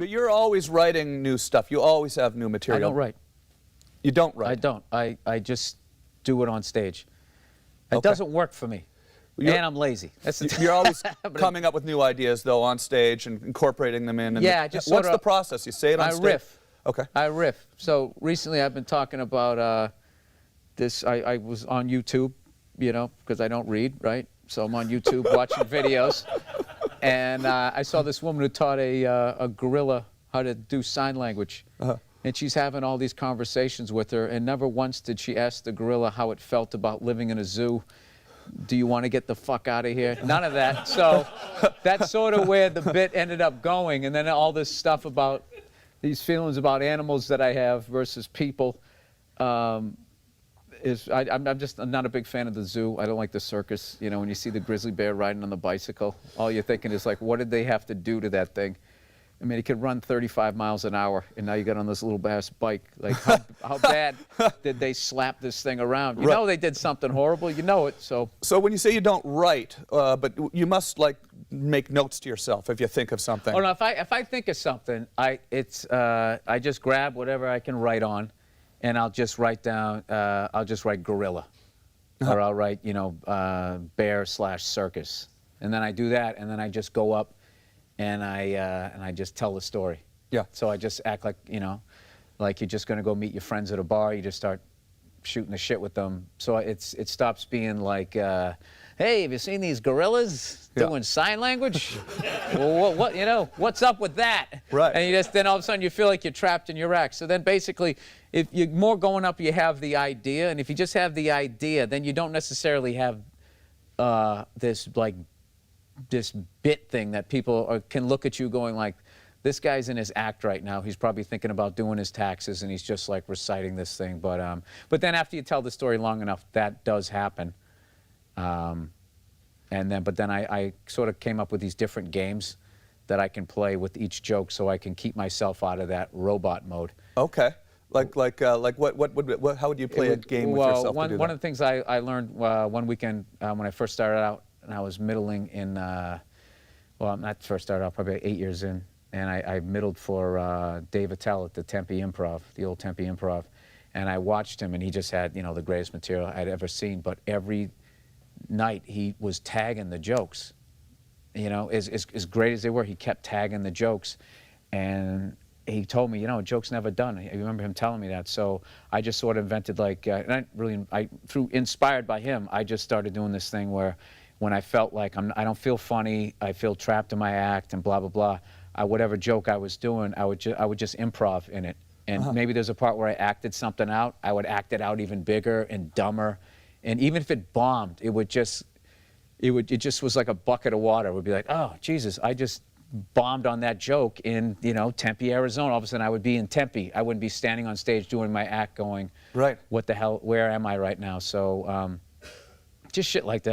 But you're always writing new stuff. You always have new material. I don't write. You don't write? I don't. I just do it on stage. It Okay. doesn't work for me. You're- And I'm lazy. That's the You're always coming up with new ideas, though, on stage and incorporating them in. And Yeah, just what's sorta- the process? You say it on I stage? riff. Okay. I riff. So recently I've been talking about this. I was on YouTube, you know, because I don't read, right? So I'm on YouTube watching videos. And I saw this woman who taught a gorilla how to do sign language. And she's having all these conversations with her, and never once did she ask the gorilla how it felt about living in a zoo. Do you want to get the fuck out of here? None of that. So that's sort of where the bit ended up going. And then all this stuff about these feelings about animals that I have versus people I'm not a big fan of the zoo. I don't like the circus. You know, when you see the grizzly bear riding on the bicycle, all you're thinking is like, what did they have to do to that thing? I mean, it could run 35 miles an hour, and now you got on this little ass bike. Like, how bad did they slap this thing around? You know they did something horrible. You know it. So when you say you don't write, but you must like make notes to yourself if you think of something. Oh no, if I think of something, I just grab whatever I can write on, and I'll just write down. I'll just write gorilla, or I'll write bear/circus, and then I do that, and then I just go up. And I just tell the story. Yeah. So I just act like, you know, like you're just going to go meet your friends at a bar. You just start shooting the shit with them. So it stops being like, hey, have you seen these gorillas doing sign language? Well, what you know, what's up with that? Right. And then all of a sudden you feel like you're trapped in your act. So then basically, if you're more going up, you have the idea. And if you just have the idea, then you don't necessarily have this bit thing that people can look at you going like, this guy's in his act right now. He's probably thinking about doing his taxes, and he's just like reciting this thing. But then after you tell the story long enough, that does happen. But then I sort of came up with these different games that I can play with each joke, so I can keep myself out of that robot mode. Okay. Like what how would you play a game with yourself? One of the things I learned one weekend when I first started out, and I was middling in, well, not first started out, probably 8 years in, and I middled for Dave Attell at the Tempe Improv, the old Tempe Improv, and I watched him, and he just had, you know, the greatest material I'd ever seen, but every night he was tagging the jokes, you know, as great as they were, he kept tagging the jokes, and he told me, you know, a joke's never done. I remember him telling me that, so I just sort of invented like, and inspired by him, I just started doing this thing where when I felt like I don't feel funny, I feel trapped in my act and blah, blah, blah, whatever joke I was doing, I would just improv in it. And maybe there's a part where I acted something out, I would act it out even bigger and dumber. And even if it bombed, it just was like a bucket of water. It would be like, oh, Jesus, I just bombed on that joke in, you know, Tempe, Arizona. All of a sudden I would be in Tempe. I wouldn't be standing on stage doing my act going, right, what the hell, where am I right now? So just shit like that.